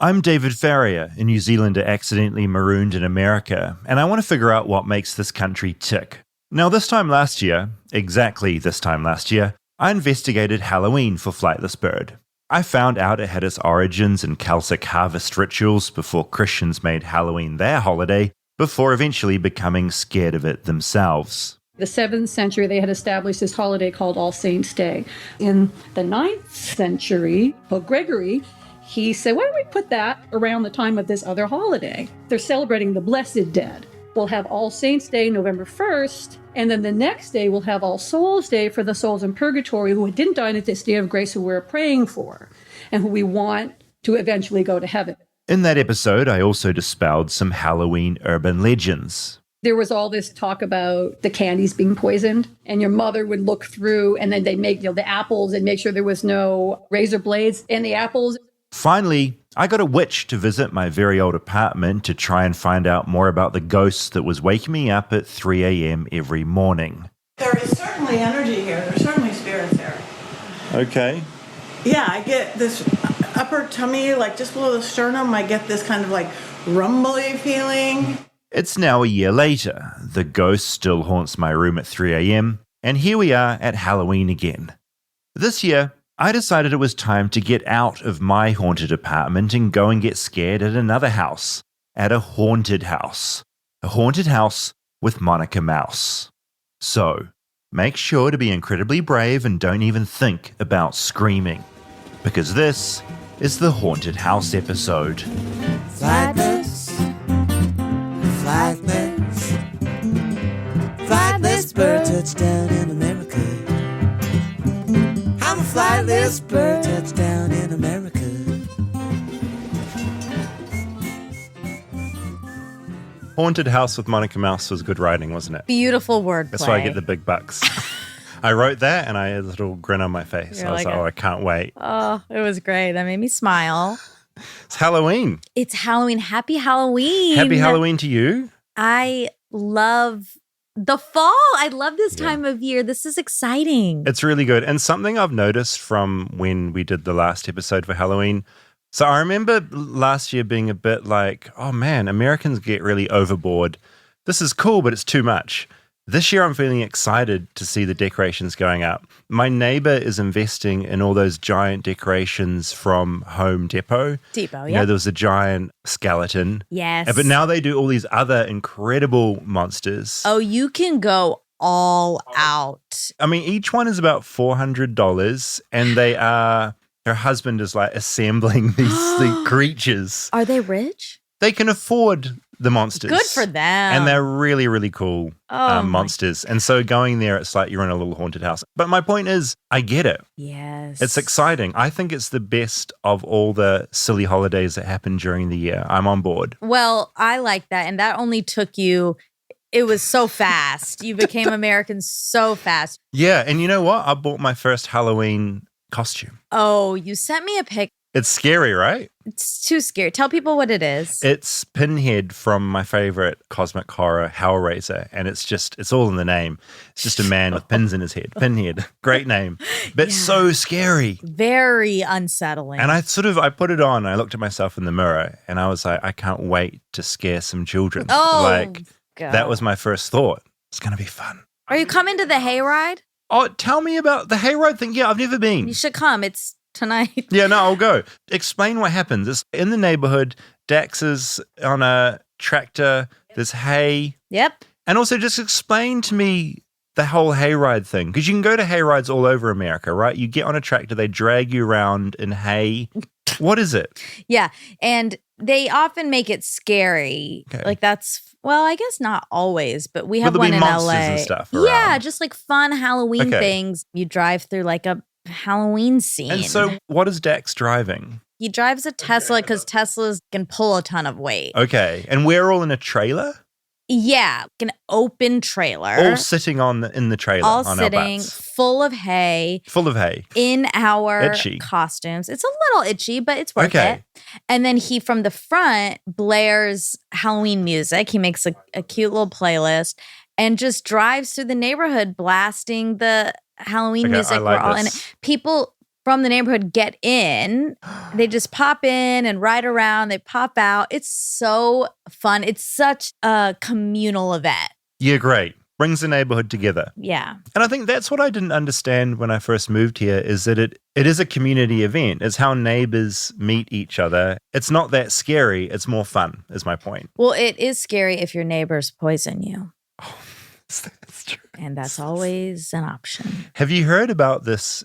I'm David Farrier, a New Zealander accidentally marooned in America, and I want to figure out what makes this country tick. Now, exactly this time last year, I investigated Halloween for Flightless Bird. I found out it had its origins in Celtic harvest rituals before Christians made Halloween their holiday, before eventually becoming scared of it themselves. The 7th century, they had established this holiday called All Saints' Day. In the 9th century, Pope Gregory, he said, why don't we put that around the time of this other holiday? They're celebrating the Blessed Dead. We'll have All Saints' Day, November 1st, and then the next day we'll have All Souls' Day for the souls in purgatory who didn't die at this day of grace, who we're praying for, and who we want to eventually go to heaven. In that episode, I also dispelled some Halloween urban legends. There was all this talk about the candies being poisoned, and your mother would look through, and then they'd make the apples and make sure there was no razor blades in the apples. Finally, I got a witch to visit my very old apartment to try and find out more about the ghost that was waking me up at 3 a.m. every morning. There is certainly energy here. There's certainly spirits there. Okay. Yeah, I get this upper tummy, like just below the sternum, I get this kind of like rumbly feeling. It's now a year later. The ghost still haunts my room at 3 a.m., and here we are at Halloween again. This year, I decided it was time to get out of my haunted apartment and go and get scared at another house, at a haunted house. A haunted house with Monica Mouse. So, make sure to be incredibly brave and don't even think about screaming, because this is the Haunted House episode. Flightless, flightless, flightless bird touchdown in America. I'm a flightless bird touchdown in America. Haunted House with Monica Mouse was good writing, wasn't it? Beautiful wordplay. That's why I get the big bucks. I wrote that and I had a little grin on my face. I was like, I can't wait. Oh, it was great. That made me smile. It's Halloween. It's Halloween. Happy Halloween. Happy Halloween to you. I love the fall. I love this time of year. This is exciting. It's really good. And something I've noticed from when we did the last episode for Halloween. So I remember last year being a bit like, oh man, Americans get really overboard. This is cool, but it's too much. This year I'm feeling excited to see the decorations going up. My neighbor is investing in all those giant decorations from Home Depot. You know, there was a giant skeleton. Yes. But now they do all these other incredible monsters. Oh, you can go all out. I mean, each one is about $400 and they are, her husband is like assembling these creatures. Are they rich? They can afford the monsters. Good for them. And they're really, really cool monsters. And so going there, it's like you're in a little haunted house. But my point is, I get it. Yes. It's exciting. I think it's the best of all the silly holidays that happen during the year. I'm on board. Well, I like that. And that only took you, it was so fast. You became American so fast. Yeah. And you know what? I bought my first Halloween costume. Oh, you sent me a pic. It's scary, right? It's too scary. Tell people what it is. It's Pinhead from my favorite cosmic horror, Hellraiser. And it's all in the name. It's just a man with pins in his head. Pinhead. Great name. But so scary. Very unsettling. And I put it on. I looked at myself in the mirror and I was like, I can't wait to scare some children. God. That was my first thought. It's going to be fun. Are you coming to the hayride? Oh, tell me about the hayride thing. Yeah, I've never been. You should come. It's tonight. Yeah, no, I'll go. Explain what happens. It's in the neighborhood. Dax is on a tractor. There's hay. Yep. And also just explain to me the whole hayride thing. Because you can go to hayrides all over America, right? You get on a tractor, they drag you around in hay. What is it? Yeah. And they often make it scary. Okay. Like I guess not always, but we have one in monsters LA. And stuff around. Yeah, just like fun Halloween things. You drive through like a Halloween scene. And so what is Dax driving? He drives a Tesla because Teslas can pull a ton of weight. Okay. And we're all in a trailer? Yeah, an open trailer. All sitting in the trailer all on sitting, our butts. full of hay. Full of hay. In our Itchy. costumes. It's a little itchy, but it's worth it. And then he, from the front, blares Halloween music. He makes a cute little playlist and just drives through the neighborhood blasting the Halloween music. I like We're all this. in it. People from the neighborhood get in. They just pop in and ride around. They pop out. It's so fun. It's such a communal event. Yeah, great. Brings the neighborhood together. Yeah. And I think that's what I didn't understand when I first moved here is that it is a community event. It's how neighbors meet each other. It's not that scary. It's more fun, is my point. Well, it is scary if your neighbors poison you. Oh, that's true. And that's always an option. Have you heard about this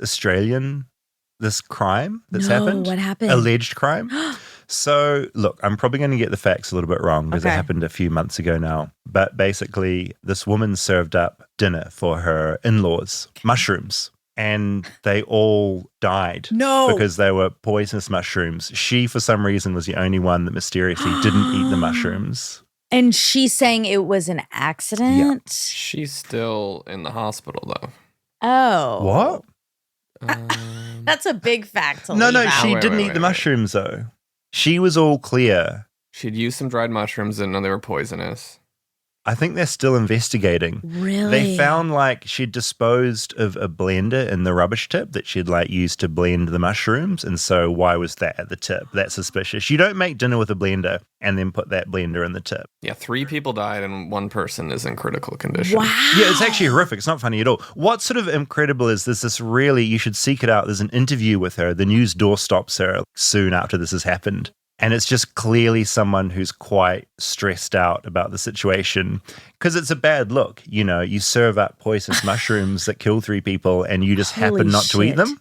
crime that's happened? What happened? Alleged crime. So, look, I'm probably going to get the facts a little bit wrong because it happened a few months ago now. But basically, this woman served up dinner for her in-laws, mushrooms, and they all died. No. Because they were poisonous mushrooms. She, for some reason, was the only one that mysteriously didn't eat the mushrooms. And she's saying it was an accident? Yeah. She's still in the hospital, though. Oh. What? That's a big fact to No, leave out. she didn't eat the mushrooms, though. She was all clear. She'd used some dried mushrooms and know they were poisonous. I think they're still investigating. Really? They found she'd disposed of a blender in the rubbish tip that she'd used to blend the mushrooms. And so why was that at the tip? That's suspicious. You don't make dinner with a blender and then put that blender in the tip. Yeah, 3 people died and 1 person is in critical condition. Wow. Yeah, it's actually horrific. It's not funny at all. What's sort of incredible is this really, you should seek it out. There's an interview with her. The news doorstops her soon after this has happened. And it's just clearly someone who's quite stressed out about the situation because it's a bad look. You know, you serve up poisonous mushrooms that kill 3 people and you just happen not to eat them.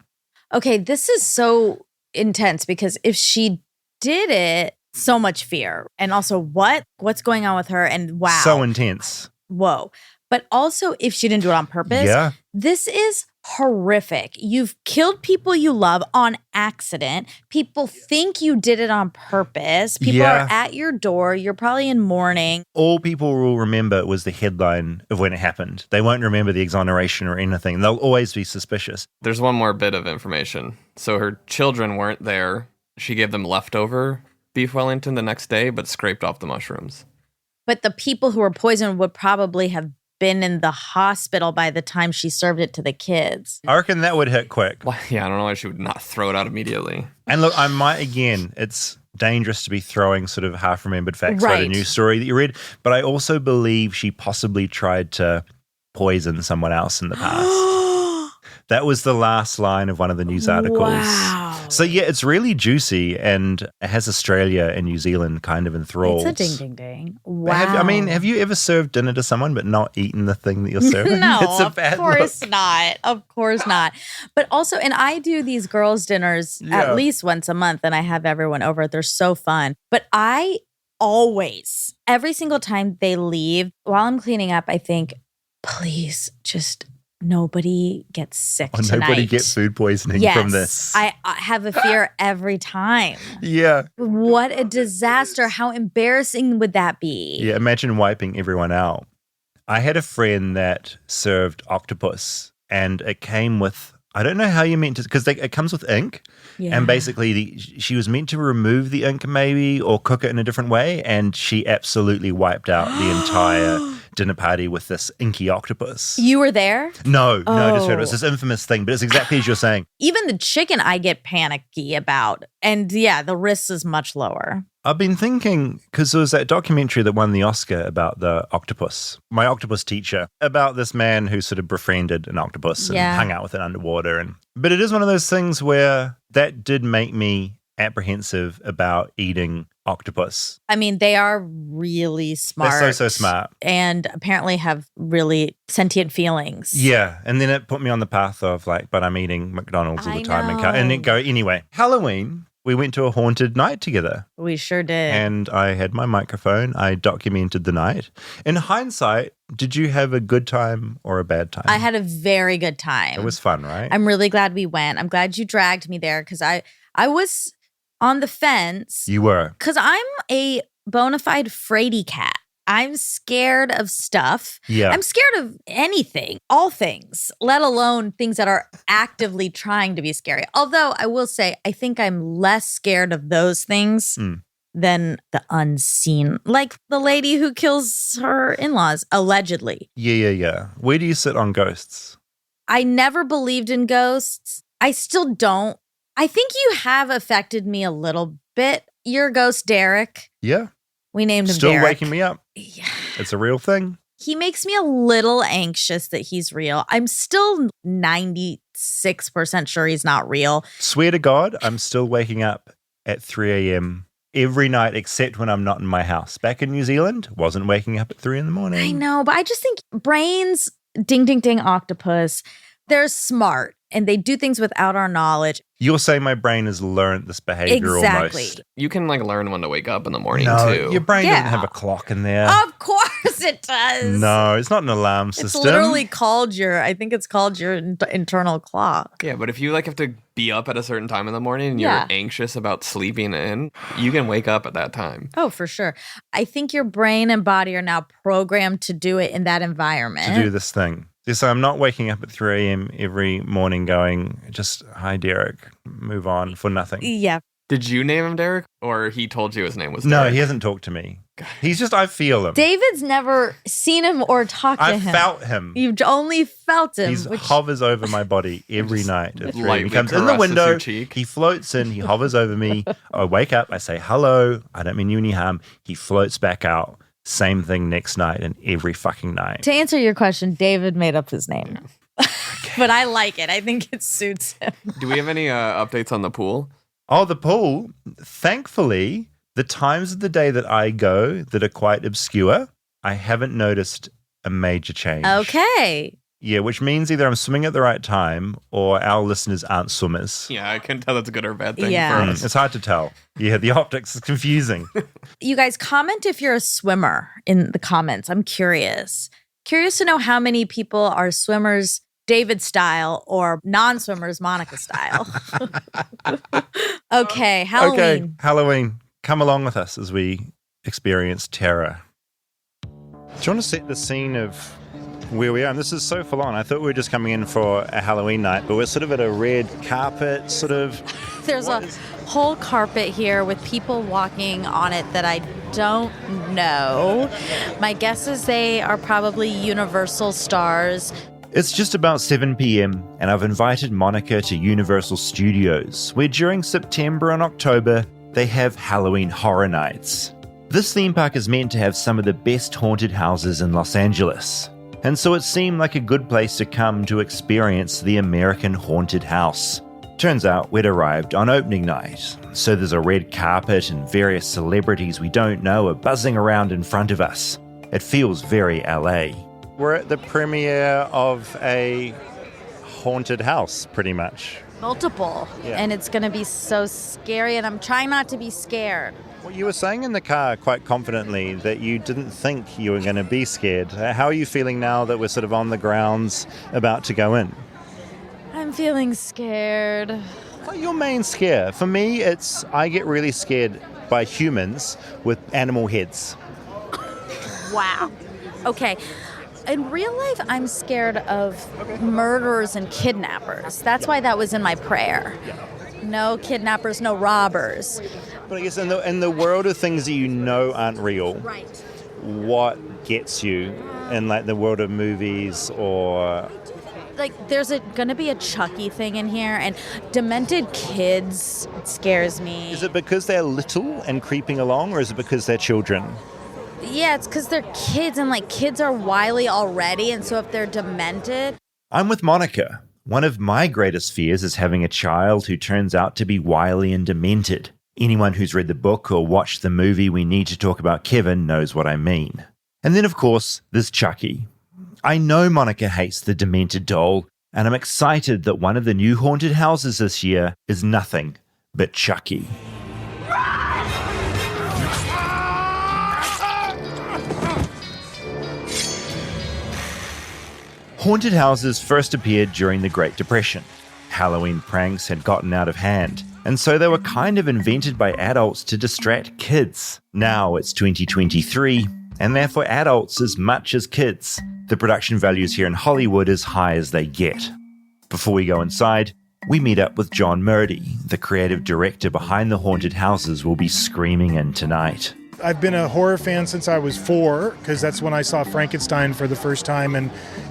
Okay, this is so intense because if she did it, so much fear. And also what's going on with her? And wow. So intense. Whoa. But also if she didn't do it on purpose, this is horrific. You've killed people you love on accident. People think you did it on purpose. People are at your door. You're probably in mourning. All people will remember was the headline of when it happened. They won't remember the exoneration or anything. They'll always be suspicious. There's one more bit of information. So her children weren't there. She gave them leftover beef Wellington the next day, but scraped off the mushrooms. But the people who were poisoned would probably have been in the hospital by the time she served it to the kids. I reckon that would hit quick. Well, yeah, I don't know why she would not throw it out immediately. And look, it's dangerous to be throwing sort of half-remembered facts about a news story that you read, but I also believe she possibly tried to poison someone else in the past. That was the last line of one of the news articles. Wow. So yeah, it's really juicy and it has Australia and New Zealand kind of enthralled. It's a ding, ding, ding. Wow. Have you ever served dinner to someone but not eaten the thing that you're serving? No, It's a bad of course look. not. Of course not. But also, and I do these girls' dinners at least once a month and I have everyone over. They're so fun. But I always, every single time they leave, while I'm cleaning up, I think, please just nobody gets sick tonight. Nobody get food poisoning from this. I have a fear every time. Yeah. What a disaster. How embarrassing would that be? Yeah, imagine wiping everyone out. I had a friend that served octopus and it came with, I don't know how you meant to, because it comes with ink. Yeah. And basically she was meant to remove the ink maybe or cook it in a different way. And she absolutely wiped out the entire dinner party with this inky octopus. You were there? No, just heard it. It's this infamous thing, but it's exactly as you're saying. Even the chicken I get panicky about. And yeah, the risk is much lower. I've been thinking, because there was that documentary that won the Oscar about the octopus, my octopus teacher, about this man who sort of befriended an octopus and hung out with it underwater. But it is one of those things where that did make me apprehensive about eating octopus. I mean, they are really smart. They're so smart. And apparently have really sentient feelings. Yeah. And then it put me on the path of but I'm eating McDonald's all the time. And it go, anyway, Halloween, we went to a haunted night together. We sure did. And I had my microphone. I documented the night. In hindsight, did you have a good time or a bad time? I had a very good time. It was fun, right? I'm really glad we went. I'm glad you dragged me there because I was on the fence. You were. Because I'm a bona fide fraidy cat. I'm scared of stuff. Yeah. I'm scared of anything, all things, let alone things that are actively trying to be scary. Although I will say, I think I'm less scared of those things than the unseen. Like the lady who kills her in-laws, allegedly. Yeah. Where do you sit on ghosts? I never believed in ghosts. I still don't. I think you have affected me a little bit. Your ghost, Derek. Yeah. We named him Still Derek. waking me up. Yeah. It's a real thing. He makes me a little anxious that he's real. I'm still 96% sure he's not real. Swear to God, I'm still waking up at 3 a.m. every night except when I'm not in my house. Back in New Zealand, wasn't waking up at 3 in the morning. I know, but I just think brains, ding, ding, ding, octopus, they're smart and they do things without our knowledge. You're saying my brain has learned this behavior Exactly. almost. You can like learn when to wake up in the morning No, too. your brain Yeah. doesn't have a clock in there. Of course it does. No, it's not an alarm It's system. literally called I think it's called your internal clock. Yeah, but if you like have to be up at a certain time in the morning and you're Yeah. anxious about sleeping in, you can wake up at that time. Oh, for sure. I think your brain and body are now programmed to do it in that environment. to do this thing. So I'm not waking up at 3 a.m. every morning going, just, hi, Derek, move on for nothing. Yeah. Did you name him Derek, or he told you his name was No, Derek? he hasn't talked to me. He's just, I feel him. David's never seen him or talked to I him. felt him. You've only felt him. He hovers over my body every night at 3 a.m. He lightly comes in the caresses window, your cheek. he floats in, he hovers over me. I wake up, I say, hello, I don't mean you any harm. He floats back out. Same thing next night and every fucking night. To answer your question, David made up his name. But I like it. I think it suits him. Do we have any updates on the pool? Oh, the pool. Thankfully, the times of the day that I go that are quite obscure, I haven't noticed a major change. Okay. Yeah, which means either I'm swimming at the right time or our listeners aren't swimmers. Yeah, I couldn't tell that's a good or bad thing Yeah. for us. It's hard to tell. Yeah, the optics is confusing. You guys comment if you're a swimmer in the comments. I'm curious. Curious to know how many people are swimmers David style or non-swimmers Monica style. Okay, Halloween. Okay, Halloween. Come along with us as we experience terror. Do you want to set the scene of where we are? And this is so full on. I thought we were just coming in for a Halloween night, but we're sort of at a red carpet, sort of. There's a whole carpet here with people walking on it that I don't know. My guess is they are probably Universal stars. It's just about 7 p.m. and I've invited Monica to Universal Studios, where during September and October, they have Halloween Horror Nights. This theme park is meant to have some of the best haunted houses in Los Angeles, and so it seemed like a good place to come to experience the American haunted house. Turns out we'd arrived on opening night, so there's a red carpet and various celebrities we don't know are buzzing around in front of us. It feels very LA. We're at the premiere of a haunted house, pretty much. Multiple. Yeah. And it's going to be so scary, and I'm trying not to be scared. Well, you were saying in the car quite confidently that you didn't think you were going to be scared. How are you feeling now that we're sort of on the grounds about to go in? I'm feeling scared. What's your main scare? For me, it's I get really scared by humans with animal heads. Wow. Okay. In real life, I'm scared of murderers and kidnappers. That's why that was in my prayer. No kidnappers, no robbers. But I guess in the world of things that you know aren't real, Right. what gets you in like the world of movies or... Like, there's going to be a Chucky thing in here, and demented kids scares me. Is it because they're little and creeping along, or is it because they're children? Yeah, it's because they're kids, and like kids are wily already, and so if they're demented. I'm with Monica. One of my greatest fears is having a child who turns out to be wily and demented. Anyone who's read the book or watched the movie We Need to Talk About Kevin knows what I mean. And then, of course, there's Chucky. I know Monica hates the demented doll, and I'm excited that one of the new haunted houses this year is nothing but Chucky. Haunted houses first appeared during the Great Depression. Halloween pranks had gotten out of hand, and so they were kind of invented by adults to distract kids. Now it's 2023, and they're for adults as much as kids. The production values here in Hollywood as high as they get. Before we go inside, we meet up with John Murdy, the creative director behind the haunted houses we'll be screaming in tonight. I've been a horror fan since I was 4, because that's when I saw Frankenstein for the first time,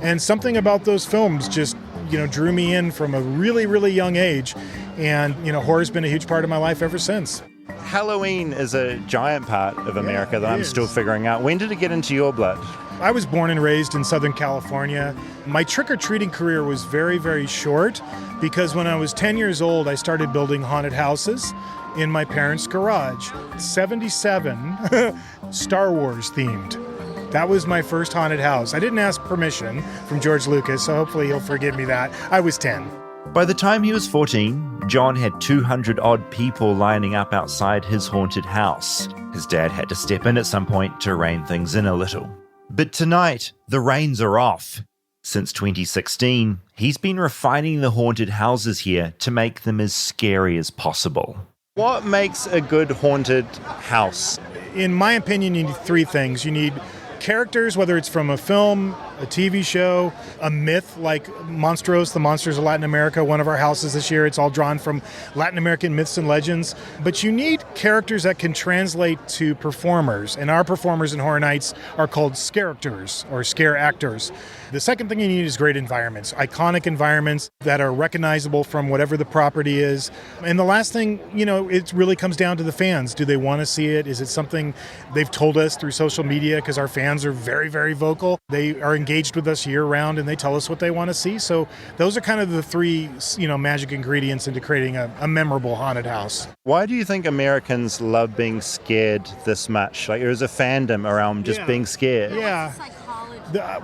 and something about those films just drew me in from a really, really young age. And, horror's been a huge part of my life ever since. Halloween is a giant part of America that it I'm is. still figuring out. When did it get into your blood? I was born and raised in Southern California. My trick-or-treating career was very, very short because when I was 10 years old, I started building haunted houses in my parents' garage. 77 Star Wars themed. That was my first haunted house. I didn't ask permission from George Lucas, so hopefully he'll forgive me that. I was 10. By the time he was 14, John had 200 odd people lining up outside his haunted house. His dad had to step in at some point to rein things in a little. But tonight, the reins are off. Since 2016, he's been refining the haunted houses here to make them as scary as possible. What makes a good haunted house? In my opinion, you need three things. You need characters, whether it's from a film, a TV show, a myth like Monstros, the Monsters of Latin America, one of our houses this year. It's all drawn from Latin American myths and legends. But you need characters that can translate to performers. And our performers in Horror Nights are called scaractors or scare actors. The second thing you need is great environments, iconic environments that are recognizable from whatever the property is. And the last thing, it really comes down to the fans. Do they want to see it? Is it something they've told us through social media? Because our fans are very, very vocal. They are engaged with us year round and they tell us what they want to see. So those are kind of the three, magic ingredients into creating a memorable haunted house. Why do you think Americans love being scared this much? Like there's a fandom around just being scared. Yeah.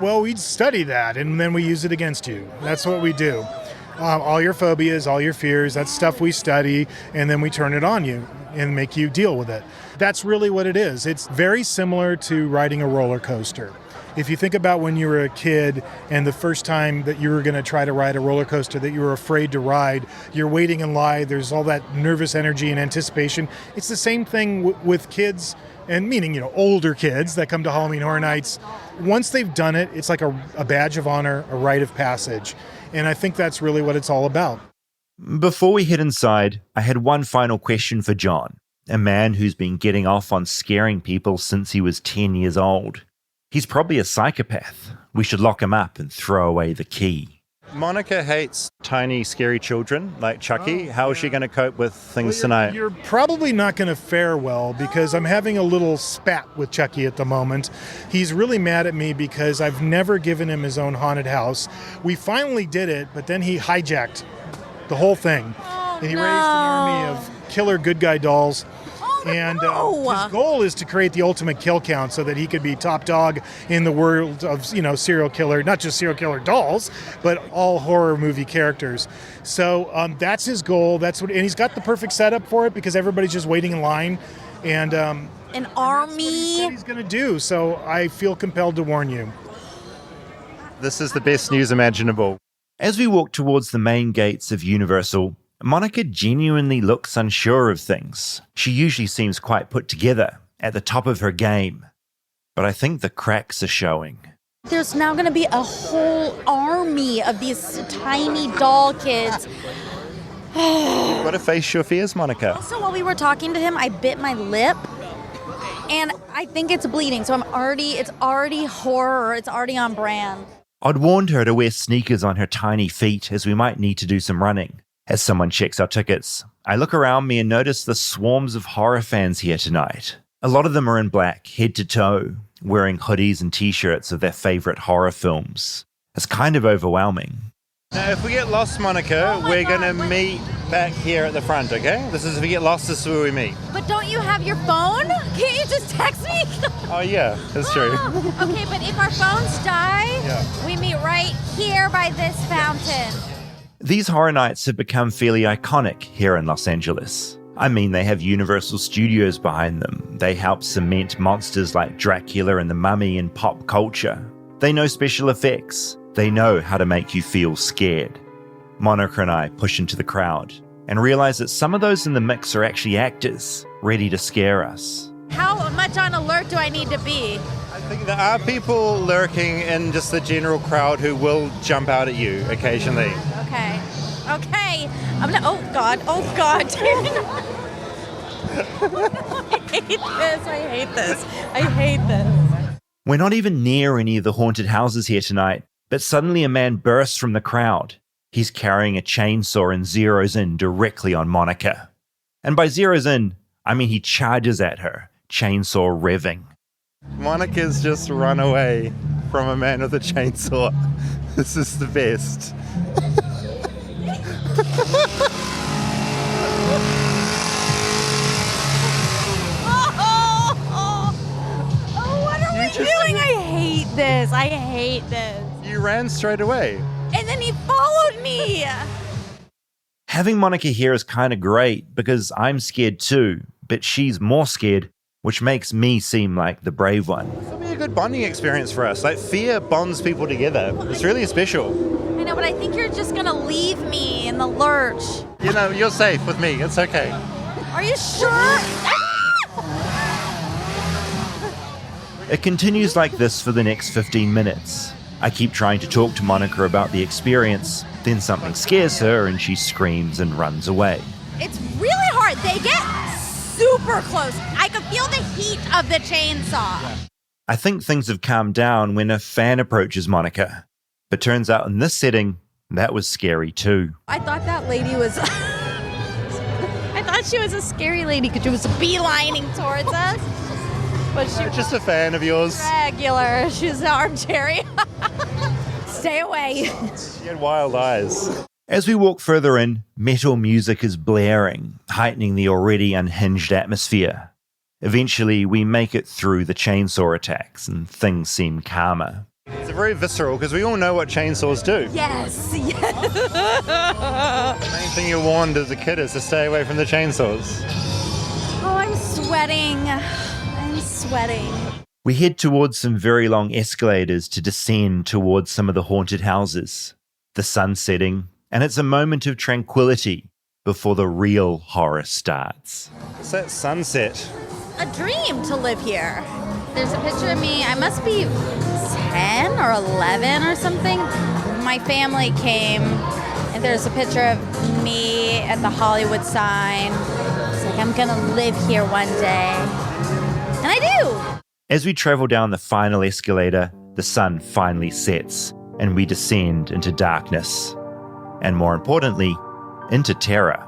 Well, we study that and then we use it against you. That's what we do. All your phobias, all your fears, that's stuff we study and then we turn it on you and make you deal with it. That's really what it is. It's very similar to riding a roller coaster. If you think about when you were a kid and the first time that you were going to try to ride a roller coaster that you were afraid to ride, you're waiting in line, there's all that nervous energy and anticipation. It's the same thing with kids, and meaning, older kids that come to Halloween Horror Nights. Once they've done it, it's like a badge of honor, a rite of passage. And I think that's really what it's all about. Before we head inside, I had one final question for John, a man who's been getting off on scaring people since he was 10 years old. He's probably a psychopath. We should lock him up and throw away the key. Monica hates tiny, scary children like Chucky. How is she going to cope with things tonight? You're probably not going to fare well because I'm having a little spat with Chucky at the moment. He's really mad at me because I've never given him his own haunted house. We finally did it, but then he hijacked the whole thing. And he raised an army of killer good guy dolls. And his goal is to create the ultimate kill count so that he could be top dog in the world of, serial killer, not just serial killer dolls, but all horror movie characters. So that's his goal. And he's got the perfect setup for it because everybody's just waiting in line. And an army. That's what he's going to do. So I feel compelled to warn you. This is the best news imaginable. As we walk towards the main gates of Universal, Monica genuinely looks unsure of things. She usually seems quite put together, at the top of her game. But I think the cracks are showing. There's now going to be a whole army of these tiny doll kids. Got to face your fears, Monica. Also, while we were talking to him, I bit my lip. And I think it's bleeding, so it's already horror. It's already on brand. I'd warned her to wear sneakers on her tiny feet as we might need to do some running. As someone checks our tickets, I look around me and notice the swarms of horror fans here tonight. A lot of them are in black, head to toe, wearing hoodies and t-shirts of their favorite horror films. It's kind of overwhelming. Now, if we get lost, Monica, we're going to meet back here at the front, okay? If we get lost, this is where we meet. But don't you have your phone? Can't you just text me? Oh, yeah, that's true. Okay, but if our phones die, we meet right here by this fountain. These horror nights have become fairly iconic here in Los Angeles. I mean, they have Universal Studios behind them. They help cement monsters like Dracula and the Mummy in pop culture. They know special effects. They know how to make you feel scared. Monica and I push into the crowd and realize that some of those in the mix are actually actors, ready to scare us. How much on alert do I need to be? I think there are people lurking in just the general crowd who will jump out at you occasionally. Okay. Oh God. I hate this. We're not even near any of the haunted houses here tonight, but suddenly a man bursts from the crowd. He's carrying a chainsaw and zeroes in directly on Monica. And by zeroes in, I mean he charges at her, chainsaw revving. Monica's just run away from a man with a chainsaw. This is the best. What are we doing? I hate this. I hate this. You ran straight away. And then he followed me. Having Monica here is kind of great because I'm scared too, but she's more scared, which makes me seem like the brave one. It'll be a good bonding experience for us. Like, fear bonds people together. It's really special. I know, but I think you're just going to leave me in the lurch. You know, you're safe with me. It's okay. Are you sure? It continues like this for the next 15 minutes. I keep trying to talk to Monica about the experience, then something scares her and she screams and runs away. It's really hard. They get super close. I could feel the heat of the chainsaw. I think things have calmed down when a fan approaches Monica. But turns out in this setting, that was scary too. I thought that lady was... I thought she was a scary lady because she was beelining towards us. But she was Just a fan of yours. regular. She was an armchair. Stay away. She had wild eyes. As we walk further in, metal music is blaring, heightening the already unhinged atmosphere. Eventually, we make it through the chainsaw attacks and things seem calmer. It's very visceral because we all know what chainsaws do. Yes. The main thing you're warned as a kid is to stay away from the chainsaws. Oh, I'm sweating. I'm sweating. We head towards some very long escalators to descend towards some of the haunted houses. The sun's setting, and it's a moment of tranquility before the real horror starts. It's that sunset. A dream to live here. There's a picture of me. I must be 10 or 11 or something. My family came, and there's a picture of me at the Hollywood sign. It's like, I'm gonna live here one day. And I do. As we travel down the final escalator, the sun finally sets, and we descend into darkness. And more importantly, into terror.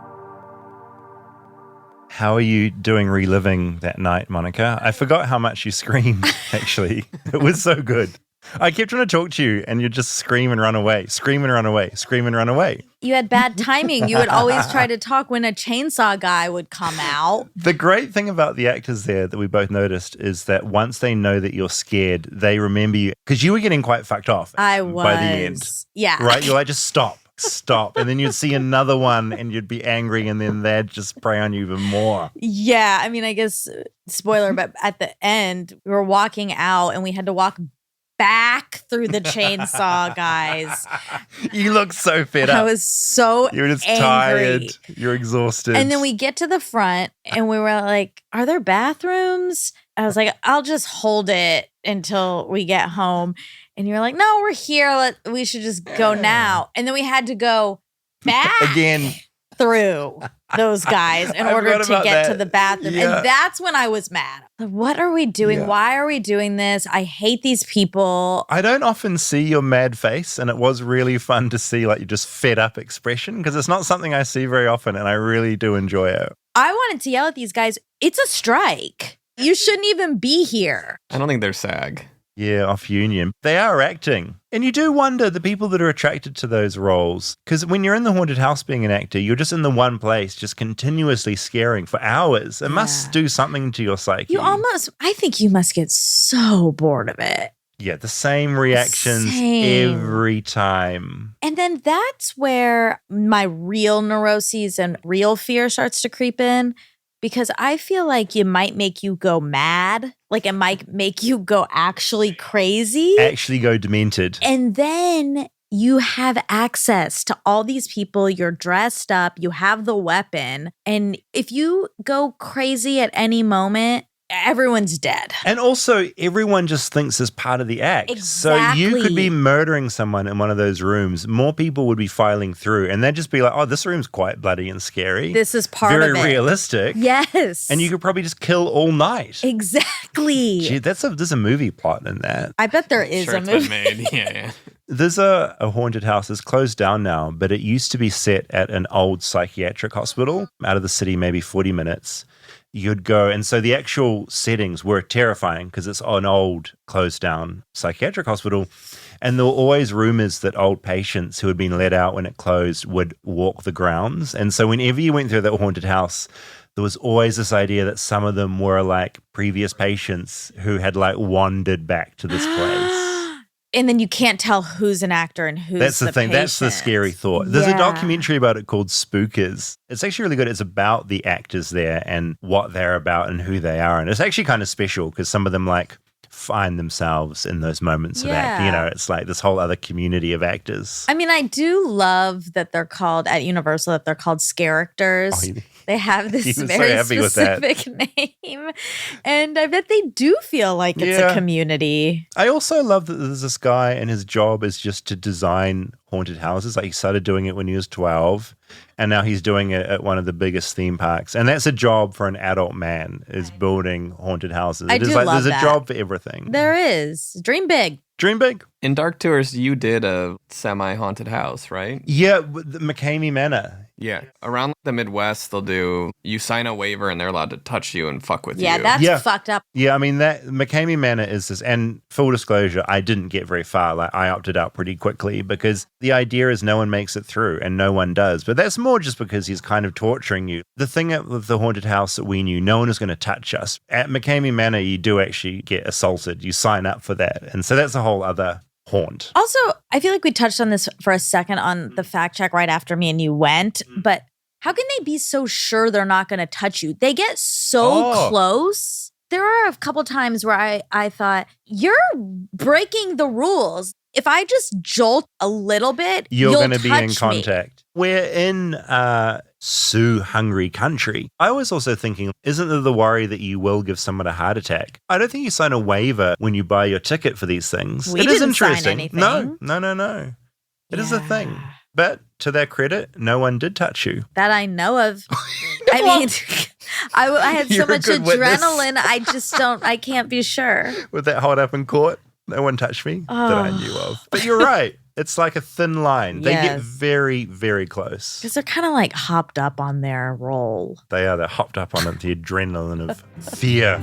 How are you doing reliving that night, Monica? I forgot how much you screamed, actually. It was so good. I kept trying to talk to you, and you'd just scream and run away, scream and run away, scream and run away. You had bad timing. You would always try to talk when a chainsaw guy would come out. The great thing about the actors there that we both noticed is that once they know that you're scared, they remember you. Because you were getting quite fucked off I was. by the end. Yeah. Right? You're like, just stop. And then you'd see another one and you'd be angry and then they'd just prey on you even more. Yeah. I mean, I guess, spoiler, but at the end, we were walking out and we had to walk back through the chainsaw guys. You look so fed up. I was so You're just angry. tired. You're exhausted. And then we get to the front and we were like, are there bathrooms? I was like, I'll just hold it until we get home. And you're like, no, we're here. We should just go now. And then we had to go back again through those guys in I order forgot to about get that. to the bathroom. Yeah. And that's when I was mad. Like, what are we doing? Yeah. Why are we doing this? I hate these people. I don't often see your mad face, and it was really fun to see like your just fed up expression because it's not something I see very often, and I really do enjoy it. I wanted to yell at these guys. It's a strike. You shouldn't even be here. I don't think they're SAG. Yeah, off union. They are acting. And you do wonder the people that are attracted to those roles. Because when you're in the haunted house being an actor, you're just in the one place, just continuously scaring for hours. It must do something to your psyche. I think you must get so bored of it. Yeah, the same reactions every time. And then that's where my real neuroses and real fear starts to creep in. Because I feel like it might make you go mad. Like it might make you go actually crazy. Actually go demented. And then you have access to all these people. You're dressed up. You have the weapon. And if you go crazy at any moment, everyone's dead. And also, everyone just thinks it's part of the act. Exactly. So you could be murdering someone in one of those rooms. More people would be filing through, and they'd just be like, oh, this room's quite bloody and scary. This is part of it. Very realistic. Yes. And you could probably just kill all night. Exactly. Gee, there's a movie plot in that. I bet there is Sure, a it's movie. been made. Yeah. There's a haunted house that's closed down now, but it used to be set at an old psychiatric hospital out of the city, maybe 40 minutes. You'd go, and so the actual settings were terrifying because it's an old closed down psychiatric hospital. And there were always rumors that old patients who had been let out when it closed would walk the grounds. And so whenever you went through that haunted house, there was always this idea that some of them were like previous patients who had like wandered back to this place. And then you can't tell who's an actor and who's That's the thing. patient. That's the scary thought. There's a Yeah. documentary about it called Spookers. It's actually really good. It's about the actors there and what they're about and who they are. And it's actually kind of special because some of them like find themselves in those moments of acting. You know, it's like this whole other community of actors. I mean, I do love that they're called, at Universal, that they're called scariest. They have this He was so very happy with that. specific name. And I bet they do feel like it's a community. I also love that there's this guy and his job is just to design haunted houses. Like he started doing it when he was 12 and now he's doing it at one of the biggest theme parks. And that's a job for an adult man, is building haunted houses. I It is do like love there's that. a job for everything. There is. Dream big. Dream big. In Dark Tours, you did a semi-haunted house, right? Yeah, the McCamey Manor. Yeah. Around the Midwest, you sign a waiver and they're allowed to touch you and fuck with you. Yeah, that's fucked up. Yeah, I mean, that McCamey Manor is this, and full disclosure, I didn't get very far. Like, I opted out pretty quickly because the idea is no one makes it through and no one does. But that's more just because he's kind of torturing you. The thing with the haunted house that we knew, no one was going to touch us. At McCamey Manor, you do actually get assaulted. You sign up for that. And so that's a whole other haunt. Also, I feel like we touched on this for a second on the fact check right after me and you went, but how can they be so sure they're not going to touch you? They get so close. There are a couple times where I thought, you're breaking the rules. If I just jolt a little bit, you're going to to be in contact. We're in Sioux-hungry country. I was also thinking, isn't there the worry that you will give someone a heart attack? I don't think you sign a waiver when you buy your ticket for these things. We It is didn't sign interesting. anything. No. It is a thing. But to their credit, no one did touch you. That I know of. I mean, I had so You're a much good witness. adrenaline. I can't be sure. With that hold up in court, no one touched me that I knew of. But you're right. It's like a thin line. They get very, very close. Because they're kind of like hopped up on their roll. They are. They're hopped up on it, the adrenaline of fear.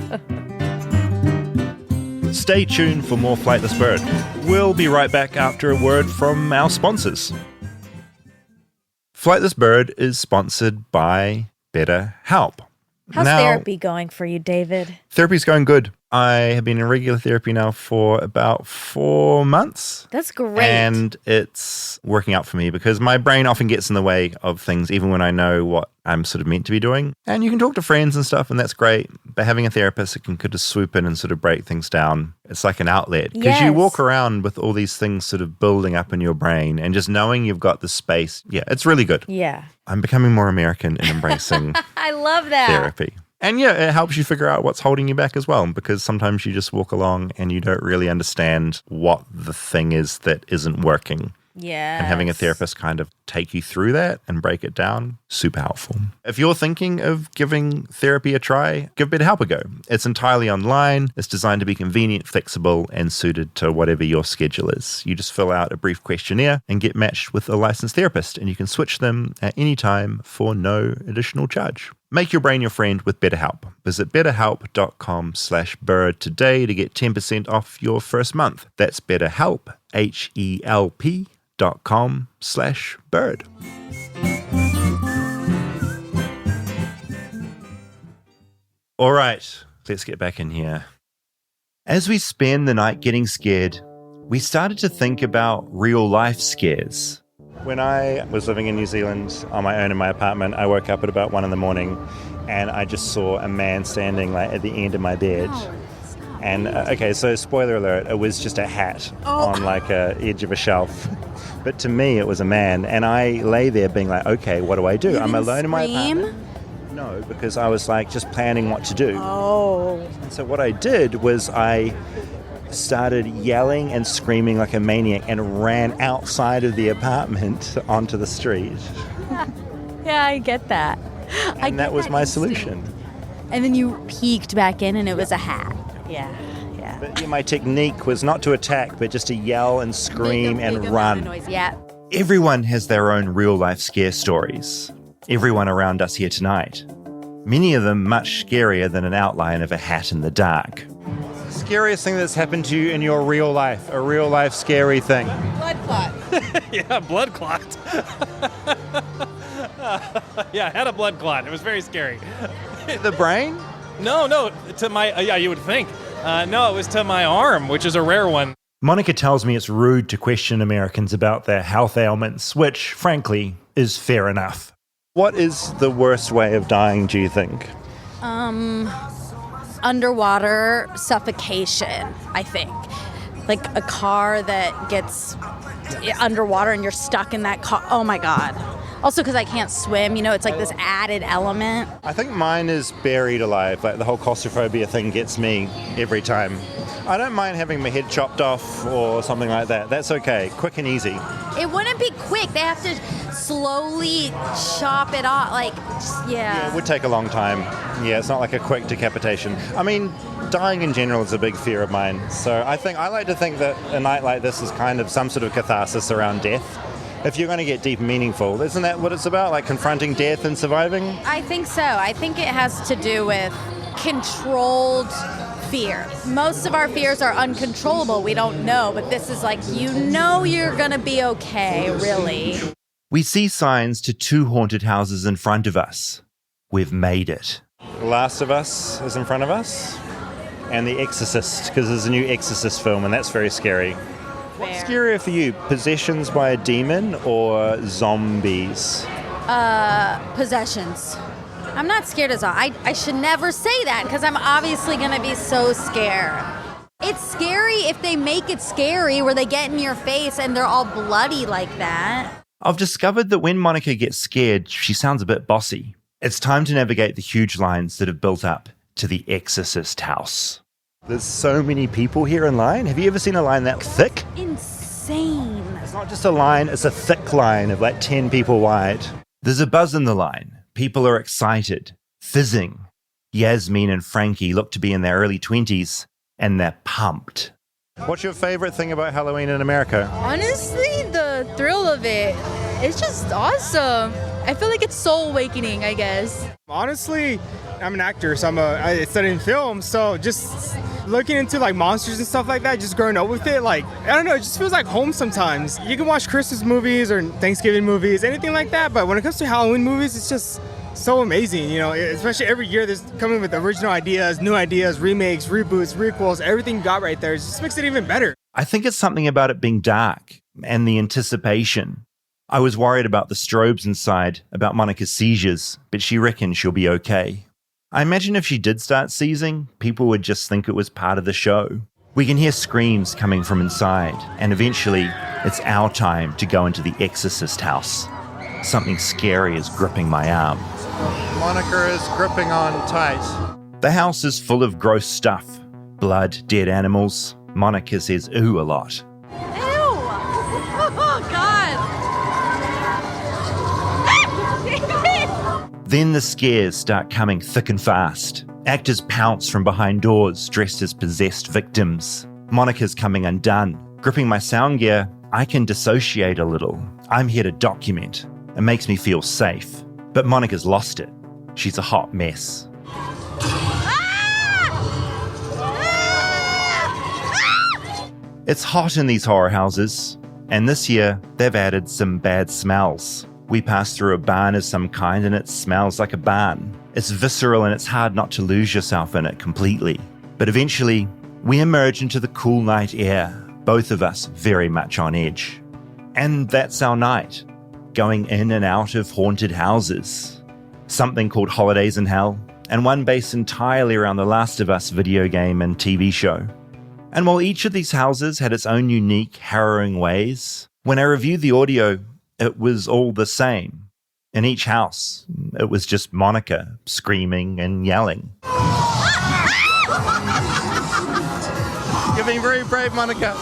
Stay tuned for more Flightless Bird. We'll be right back after a word from our sponsors. Flightless Bird is sponsored by BetterHelp. How's therapy going for you, David? Therapy's going good. I have been in regular therapy now for about 4 months. That's great. And it's working out for me because my brain often gets in the way of things, even when I know what I'm sort of meant to be doing. And you can talk to friends and stuff, and that's great. But having a therapist that can kind of swoop in and sort of break things down, it's like an outlet. Because you walk around with all these things sort of building up in your brain and just knowing you've got the space. Yeah, it's really good. Yeah. I'm becoming more American in embracing I love that. therapy. And yeah, it helps you figure out what's holding you back as well, because sometimes you just walk along and you don't really understand what the thing is that isn't working. Yeah. And having a therapist kind of take you through that and break it down, super helpful. If you're thinking of giving therapy a try, give BetterHelp a go. It's entirely online. It's designed to be convenient, flexible, and suited to whatever your schedule is. You just fill out a brief questionnaire and get matched with a licensed therapist, and you can switch them at any time for no additional charge. Make your brain your friend with BetterHelp. Visit betterhelp.com/bird today to get 10% off your first month. That's BetterHelp, HELP.com/bird. All right, let's get back in here. As we spend the night getting scared, we started to think about real life scares. When I was living in New Zealand on my own in my apartment, I woke up at about 1 a.m. and I just saw a man standing like at the end of my bed. And okay, so spoiler alert, it was just a hat on like a edge of a shelf. But to me, it was a man. And I lay there being like, okay, what do I do? I'm alone in my apartment. No, because I was like just planning what to do. And so what I did was I started yelling and screaming like a maniac and ran outside of the apartment onto the street. Yeah, I get that. And that was my solution. And then you peeked back in and it was a hat. Yeah. Yeah. But yeah, my technique was not to attack, but just to yell and scream Make and a big amount run. of noise. Yeah. Everyone has their own real-life scare stories. Everyone around us here tonight. Many of them much scarier than an outline of a hat in the dark. Scariest thing that's happened to you in your real life, a real-life scary thing. Blood clot. Yeah, blood clot. Yeah, I had a blood clot. It was very scary. The brain? No, to my, yeah, you would think. No, it was to my arm, which is a rare one. Monica tells me it's rude to question Americans about their health ailments, which, frankly, is fair enough. What is the worst way of dying, do you think? Underwater suffocation, I think. Like a car that gets underwater and you're stuck in that car. Oh my God. Also because I can't swim, it's like this added element. I think mine is buried alive. Like the whole claustrophobia thing gets me every time. I don't mind having my head chopped off or something like that. That's okay. Quick and easy. It wouldn't be quick. They have to slowly chop it off. Yeah, it would take a long time. Yeah, it's not like a quick decapitation. I mean, dying in general is a big fear of mine. So I like to think that a night like this is kind of some sort of catharsis around death. If you're going to get deep and meaningful, isn't that what it's about? Like confronting death and surviving? I think so. I think it has to do with controlled fear. Most of our fears are uncontrollable. We don't know, but this is like, you're going to be okay, really. We see signs to 2 haunted houses in front of us. We've made it. The Last of Us is in front of us. And The Exorcist, because there's a new Exorcist film, and that's very scary. What's scarier for you, possessions by a demon or zombies? Possessions. I'm not scared of zombies. I should never say that because I'm obviously going to be so scared. It's scary if they make it scary where they get in your face and they're all bloody like that. I've discovered that when Monica gets scared, she sounds a bit bossy. It's time to navigate the huge lines that have built up to the Exorcist house. There's so many people here in line. Have you ever seen a line that thick? Insane. It's not just a line, it's a thick line of like 10 people wide. There's a buzz in the line. People are excited, fizzing. Yasmin and Frankie look to be in their early 20s, and they're pumped. What's your favorite thing about Halloween in America? Honestly, the thrill of it. It's just awesome. I feel like it's soul awakening, I guess. Honestly, I'm an actor, so I studied film, so just looking into like monsters and stuff like that, just growing up with it, like, I don't know, it just feels like home sometimes. You can watch Christmas movies or Thanksgiving movies, anything like that, but when it comes to Halloween movies, it's just so amazing, especially every year there's coming with original ideas, new ideas, remakes, reboots, requels, everything you got right there. It just makes it even better. I think it's something about it being dark and the anticipation. I was worried about the strobes inside, about Monica's seizures, but she reckons she'll be okay. I imagine if she did start seizing, people would just think it was part of the show. We can hear screams coming from inside, and eventually, it's our time to go into the Exorcist house. Something scary is gripping my arm. Monica is gripping on tight. The house is full of gross stuff. Blood, dead animals. Monica says ooh a lot. Ew! Oh, God! Then the scares start coming thick and fast. Actors pounce from behind doors dressed as possessed victims. Monica's coming undone. Gripping my sound gear, I can dissociate a little. I'm here to document. It makes me feel safe. But Monica's lost it. She's a hot mess. It's hot in these horror houses, and this year they've added some bad smells. We pass through a barn of some kind and it smells like a barn. It's visceral and it's hard not to lose yourself in it completely. But eventually, we emerge into the cool night air, both of us very much on edge. And that's our night, going in and out of haunted houses. Something called Holidays in Hell, and one based entirely around the Last of Us video game and TV show. And while each of these houses had its own unique, harrowing ways, when I reviewed the audio, it was all the same. In each house, it was just Monica screaming and yelling. You're being very brave, Monica.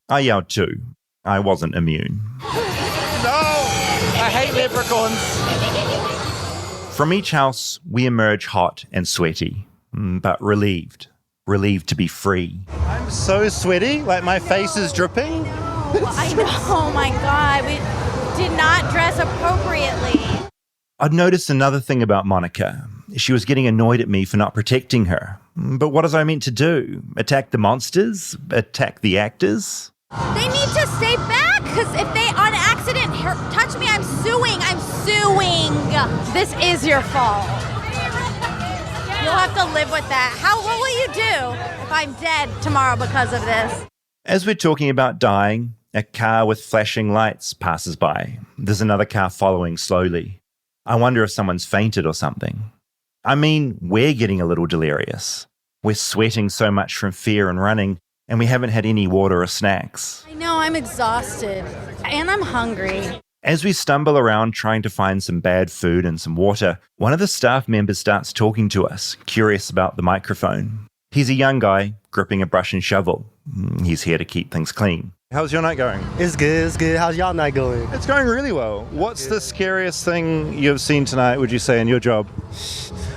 I yelled too. I wasn't immune. No! I hate leprechauns. From each house, we emerge hot and sweaty, but relieved. Relieved to be free. I'm so sweaty, like my face is dripping. I know, oh my God, we did not dress appropriately. I'd noticed another thing about Monica. She was getting annoyed at me for not protecting her. But what was I meant to do? Attack the monsters? Attack the actors? They need to stay back, because if they on accident touch me, I'm suing. This is your fault. You'll have to live with that. What will you do if I'm dead tomorrow because of this? As we're talking about dying, a car with flashing lights passes by. There's another car following slowly. I wonder if someone's fainted or something. I mean, we're getting a little delirious. We're sweating so much from fear and running, and we haven't had any water or snacks. I know, I'm exhausted. And I'm hungry. As we stumble around trying to find some bad food and some water, one of the staff members starts talking to us, curious about the microphone. He's a young guy, gripping a brush and shovel. He's here to keep things clean. How's your night going? It's good. How's y'all night going? It's going really well. What's the scariest thing you've seen tonight, would you say, in your job?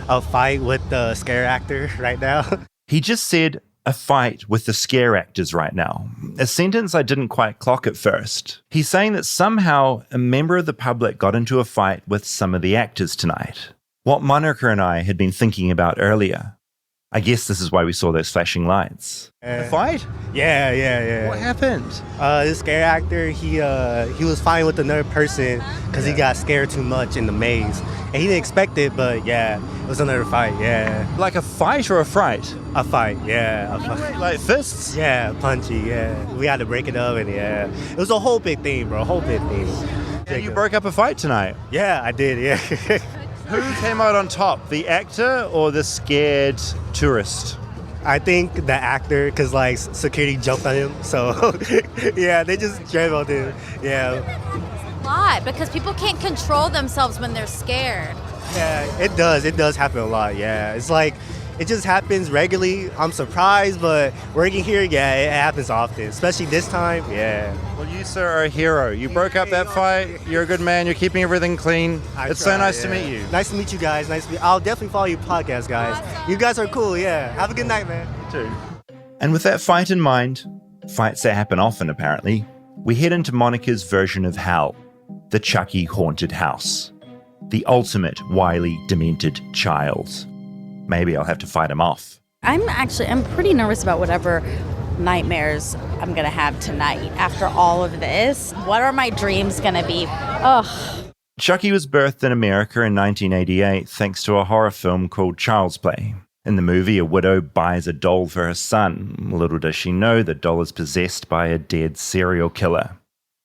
A fight with the scare actor right now. He just said, a fight with the scare actors right now. A sentence I didn't quite clock at first. He's saying that somehow a member of the public got into a fight with some of the actors tonight. What Monica and I had been thinking about earlier. I guess this is why we saw those flashing lights. A fight? Yeah. What happened? This scare actor, he was fighting with another person because he got scared too much in the maze. And he didn't expect it, but yeah, it was another fight, yeah. Like a fight or a fright? A fight, yeah. Like fists? Yeah, punchy, yeah. We had to break it up, and yeah. It was a whole big thing, bro, a whole big thing. And you broke up a fight tonight? Yeah, I did, yeah. Who came out on top, the actor or the scared tourist? I think the actor, because like security jumped on him, so yeah, they just jammed on him, yeah. A lot, because people can't control themselves when they're scared. Yeah, it does happen a lot, yeah. It's like, it just happens regularly. I'm surprised, but working here, yeah, it happens often, especially this time, yeah. Well, you, sir, are a hero. You broke up that fight. You're a good man. You're keeping everything clean. It's so nice to meet you. Nice to meet you guys. I'll definitely follow your podcast, guys. Awesome. You guys are cool, yeah. Have a good night, man. You too. And with that fight in mind, fights that happen often apparently, we head into Monica's version of hell, the Chucky haunted house. The ultimate wily, demented child. Maybe I'll have to fight him off. I'm pretty nervous about whatever nightmares I'm going to have tonight after all of this. What are my dreams going to be? Ugh. Chucky was birthed in America in 1988 thanks to a horror film called Child's Play. In the movie, a widow buys a doll for her son. Little does she know the doll is possessed by a dead serial killer.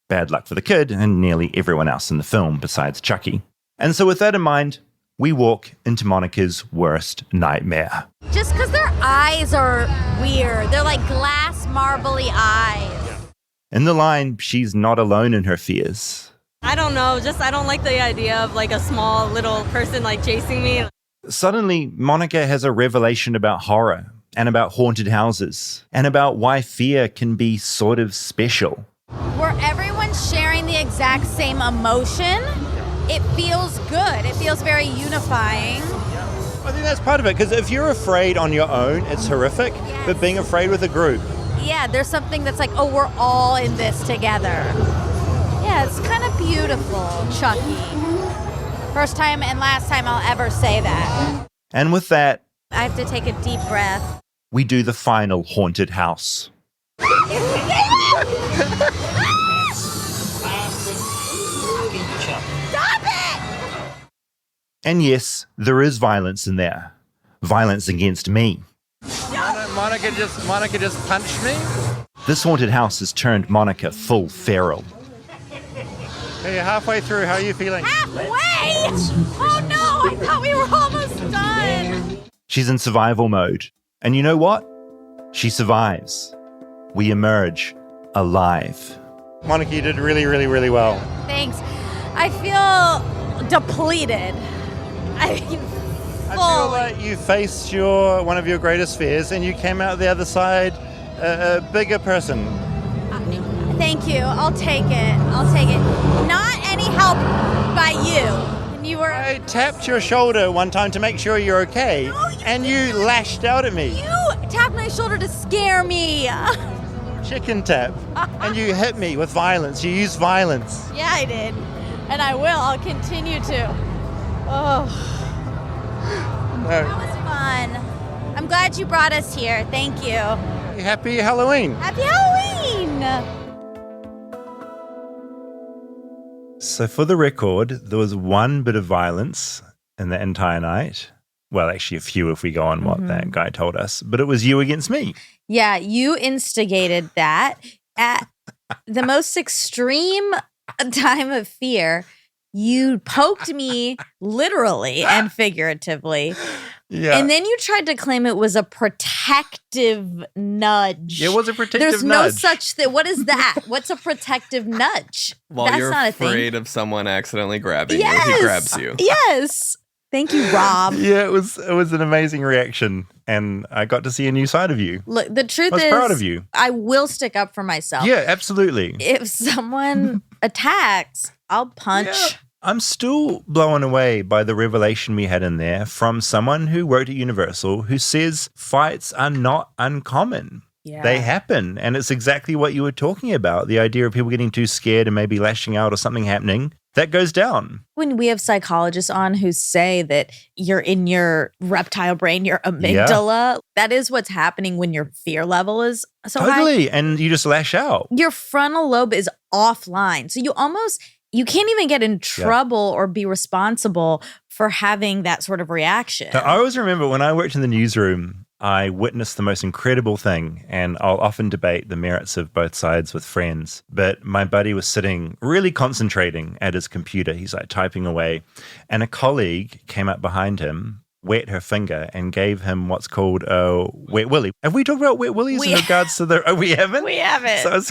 Bad luck for the kid and nearly everyone else in the film besides Chucky. And so with that in mind, we walk into Monica's worst nightmare. Just because their eyes are weird. They're like glass, marbly eyes. In the line, she's not alone in her fears. I don't know. I don't like the idea of like a small little person like chasing me. Suddenly, Monica has a revelation about horror and about haunted houses and about why fear can be sort of special. Where everyone's sharing the exact same emotion, it feels good. It feels very unifying. I think that's part of it, because if you're afraid on your own, it's horrific, yes. But being afraid with a group. Yeah, there's something that's like, oh, we're all in this together. Yeah, it's kind of beautiful, Chucky. First time and last time I'll ever say that. And with that, I have to take a deep breath. We do the final haunted house. Stop it! And yes, there is violence in there. Violence against me. Monica just punched me? This haunted house has turned Monica full feral. Hey, halfway through, how are you feeling? Halfway? Oh no, I thought we were almost done. She's in survival mode. And you know what? She survives. We emerge alive. Monica, you did really, really, really well. Thanks. I feel depleted. I feel like you faced one of your greatest fears and you came out the other side a bigger person. Thank you. I'll take it. Not any help by you. Can and you were... I tapped your shoulder one time to make sure you're okay, and you lashed out at me. You tapped my shoulder to scare me. Chicken tap. And you hit me with violence. You used violence. Yeah, I did. And I will. I'll continue to. Oh. No. That was fun. I'm glad you brought us here. Thank you. Happy Halloween. Happy Halloween. So for the record, there was one bit of violence in the entire night. Well, actually a few if we go on what that guy told us. But it was you against me. Yeah, you instigated that at the most extreme time of fear. You poked me literally and figuratively. Yeah. And then you tried to claim it was a protective nudge. It was a protective There's nudge. no such thing. What is that? What's a protective nudge? While That's you're not a thing. afraid of someone accidentally grabbing you, Yes. he grabs you. Yes. Thank you, Rob. Yeah, it was an amazing reaction. And I got to see a new side of you. Look, the truth I was is, proud of you. I will stick up for myself. Yeah, absolutely. If someone attacks, I'll punch. Yeah. I'm still blown away by the revelation we had in there from someone who worked at Universal who says fights are not uncommon. Yeah. They happen. And it's exactly what you were talking about. The idea of people getting too scared and maybe lashing out or something happening. That goes down. When we have psychologists on who say that you're in your reptile brain, your amygdala, that is what's happening when your fear level is so high. Totally. And you just lash out. Your frontal lobe is offline. So you can't even get in trouble or be responsible for having that sort of reaction. Now, I always remember when I worked in the newsroom, I witnessed the most incredible thing, and I'll often debate the merits of both sides with friends. But my buddy was sitting really concentrating at his computer. He's like typing away, and a colleague came up behind him, wet her finger, and gave him what's called a wet willy. Have we talked about wet willies in regards to the... Oh, we haven't? We haven't. So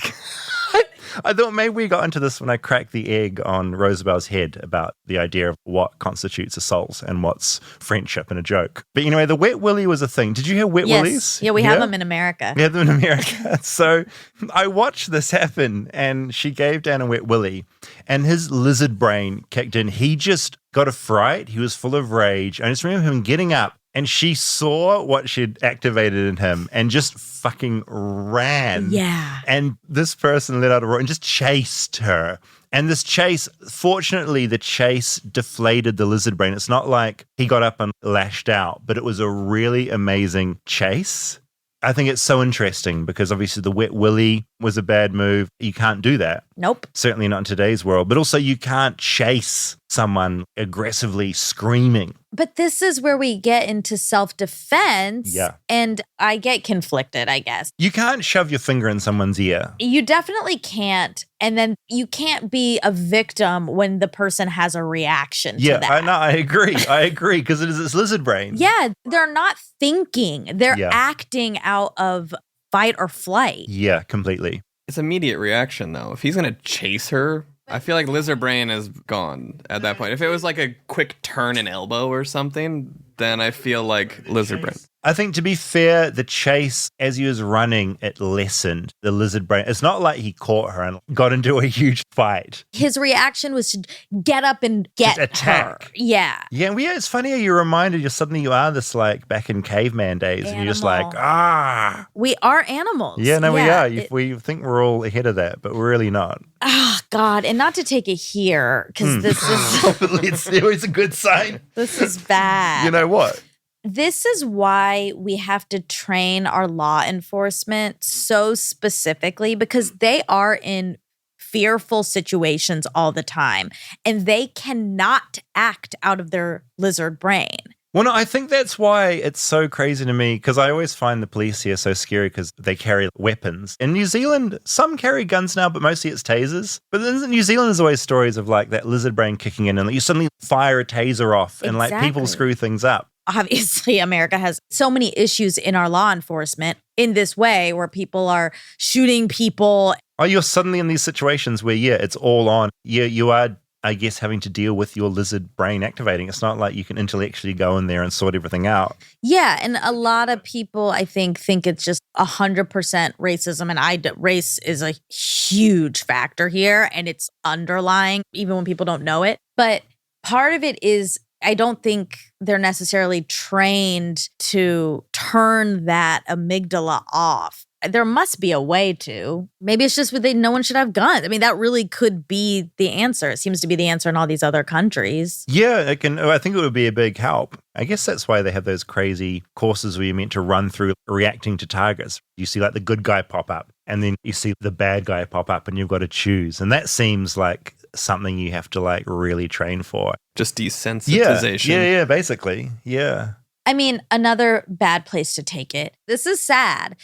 I thought maybe we got into this when I cracked the egg on Roosevelt head about the idea of what constitutes assault and what's friendship and a joke. But anyway, the wet willy was a thing. Did you hear wet willies? Yeah, we have them in America. We have them in America. So I watched this happen, and she gave Dan a wet willy, and his lizard brain kicked in. He just got a fright. He was full of rage. I just remember him getting up, and she saw what she'd activated in him and just fucking ran. Yeah. And this person let out a roar and just chased her. And this chase, fortunately, the chase deflated the lizard brain. It's not like he got up and lashed out, but it was a really amazing chase. I think it's so interesting because obviously the wet willy was a bad move. You can't do that. Nope. Certainly not in today's world. But also you can't chase someone aggressively screaming. But this is where we get into self-defense. Yeah. And I get conflicted, I guess. You can't shove your finger in someone's ear. You definitely can't. And then you can't be a victim when the person has a reaction to that. I agree. I agree because it is its lizard brain. Yeah, they're not thinking. They're Yeah. acting out of fight or flight. Yeah, completely. It's immediate reaction, though. If he's going to chase her, I feel like lizard brain is gone at that point. If it was like a quick turn and elbow or something, then I feel like lizard brain. I think to be fair, the chase, as he was running, it lessened the lizard brain. It's not like he caught her and got into a huge fight. His reaction was to get up and get Just attack. her. Yeah. Yeah, well, yeah, it's funny how you're reminded suddenly you are this like back in caveman days and you're just like, ah. We are animals. Yeah, no, we are. We think we're all ahead of that, but we're really not. Oh, God. And not to take it here, because this is... it's a good sign. This is bad. You know what? This is why we have to train our law enforcement so specifically because they are in fearful situations all the time and they cannot act out of their lizard brain. Well, no, I think that's why it's so crazy to me because I always find the police here so scary because they carry weapons. In New Zealand, some carry guns now, but mostly it's tasers. But in New Zealand, there's always stories of like that lizard brain kicking in and you suddenly fire a taser off and like people screw things up. Obviously, America has so many issues in our law enforcement in this way where people are shooting people. Oh, you're suddenly in these situations where, yeah, it's all on. You are, I guess, having to deal with your lizard brain activating. It's not like you can intellectually go in there and sort everything out. Yeah, and a lot of people, I think it's just 100% racism. And race is a huge factor here, and it's underlying, even when people don't know it. But part of it is I don't think they're necessarily trained to turn that amygdala off. There must be a way to. Maybe it's just no one should have guns. I mean, that really could be the answer. It seems to be the answer in all these other countries. Yeah, I think it would be a big help. I guess that's why they have those crazy courses where you're meant to run through reacting to targets. You see like the good guy pop up and then you see the bad guy pop up and you've got to choose. And that seems like something you have to like really train for. Just desensitization. Yeah, basically. Yeah. I mean, another bad place to take it. This is sad,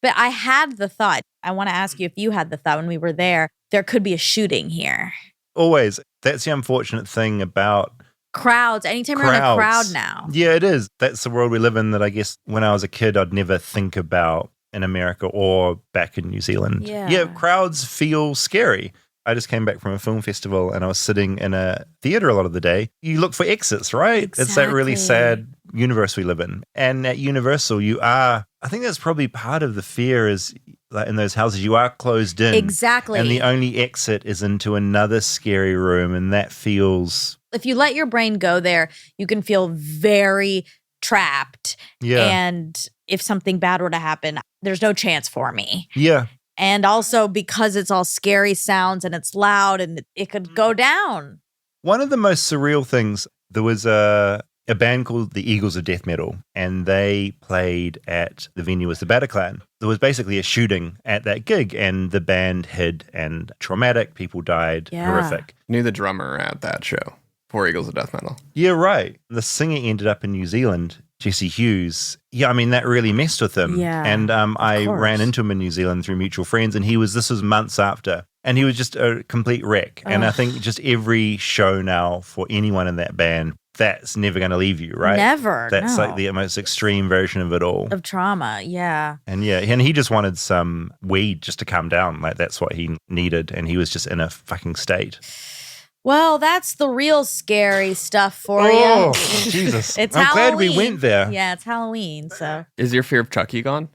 but I had the thought. I want to ask you if you had the thought when we were there could be a shooting here. Always. That's the unfortunate thing about crowds. Anytime you're in a crowd now. Yeah, it is. That's the world we live in that I guess when I was a kid, I'd never think about in America or back in New Zealand. Yeah, crowds feel scary. I just came back from a film festival and I was sitting in a theater a lot of the day. You look for exits, right? Exactly. It's that really sad universe we live in. And at Universal, I think that's probably part of the fear is like in those houses, you are closed in. Exactly. And the only exit is into another scary room. And that feels... If you let your brain go there, you can feel very trapped. Yeah. And if something bad were to happen, there's no chance for me. Yeah. And also because it's all scary sounds and it's loud and it could go down. One of the most surreal things, there was a band called the Eagles of Death Metal, and they played at the venue was the Bataclan. There was basically a shooting at that gig, and the band hid and traumatic. People died. Yeah. Horrific. Knew the drummer at that show for Eagles of Death Metal. Yeah, right. The singer ended up in New Zealand, Jesse Hughes. Yeah, I mean, that really messed with him. Yeah, and I ran into him in New Zealand through mutual friends, and this was months after. And he was just a complete wreck. And I think just every show now for anyone in that band, that's never going to leave you, right? Never. That's no. like the most extreme version of it all. Of trauma, yeah. And he just wanted some weed just to calm down. Like that's what he needed. And he was just in a fucking state. Well, that's the real scary stuff for you. Oh, Jesus. It's I'm Halloween. glad we went there. Yeah, it's Halloween, so. Is your fear of Chucky gone?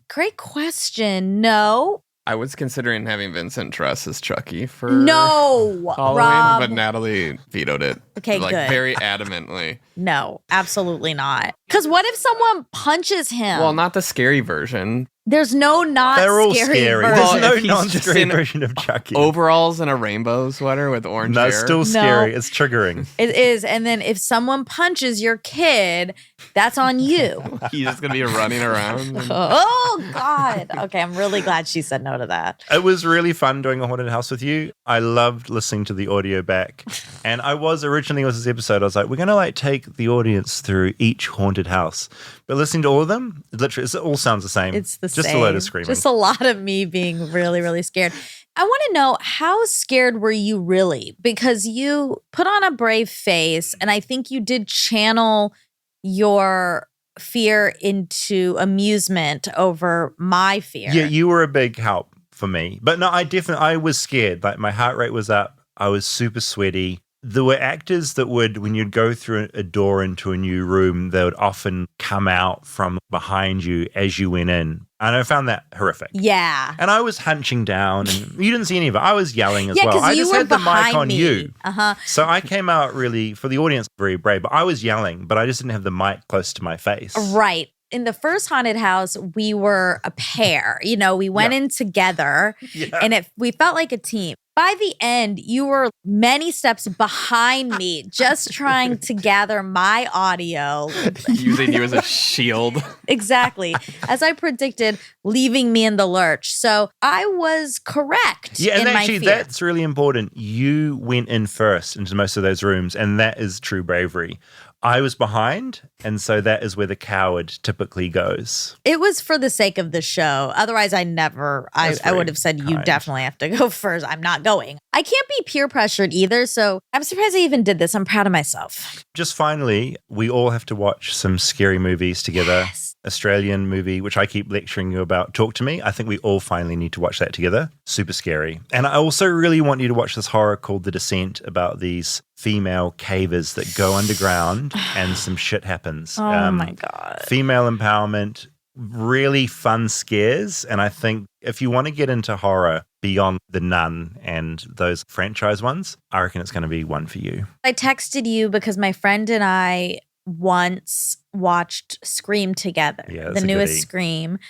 Great question. No. I was considering having Vincent dress as Chucky for No, Halloween, Rob. but Natalie vetoed it. Okay, like good. very adamantly. No, absolutely not. Because what if someone punches him? Well, not the scary version. There's no not They're all scary scary. version. There's no if he's non-scary just in version of Chucky. Overalls and a rainbow sweater with orange No, hair. it's still scary. It's triggering. It is. And then if someone punches your kid, that's on you. He's just going to be running around. Oh, God. Okay, I'm really glad she said no to that. It was really fun doing a haunted house with you. I loved listening to the audio back. And I was originally with this episode, I was like, we're going to like take the audience through each haunted house. But listening to all of them, literally, it all sounds the same. It's the just same. a load of screaming. Just a lot of me being really, really scared. I want to know, how scared were you really? Because you put on a brave face, and I think you did channel your fear into amusement over my fear. Yeah, you were a big help for me. But no, I was scared. Like my heart rate was up. I was super sweaty. There were actors that would, when you'd go through a door into a new room, they would often come out from behind you as you went in. And I found that horrific. Yeah. And I was hunching down, and you didn't see any of it. I was yelling as well. I you just were had the mic behind on me. you. Uh-huh. So I came out really, for the audience, very brave. But I was yelling, but I just didn't have the mic close to my face. Right. In the first haunted house, we were a pair. You know, we went in together, and we felt like a team. By the end, you were many steps behind me, just trying to gather my audio. Using you as a shield. Exactly. As I predicted, leaving me in the lurch. So I was correct. Yeah, and in actually, my fear. that's really important. You went in first into most of those rooms, and that is true bravery. I was behind, and so that is where the coward typically goes. It was for the sake of the show. Otherwise, I would have said, you definitely have to go first. I'm not going. I can't be peer pressured either, so I'm surprised I even did this. I'm proud of myself. Just finally, we all have to watch some scary movies together. Yes. Australian movie, which I keep lecturing you about, Talk to Me. I think we all finally need to watch that together. Super scary. And I also really want you to watch this horror called The Descent about these female cavers that go underground and some shit happens. Oh my God. Female empowerment, really fun scares. And I think if you want to get into horror, beyond The Nun and those franchise ones, I reckon it's going to be one for you. I texted you because my friend and I once watched Scream together, the newest Scream.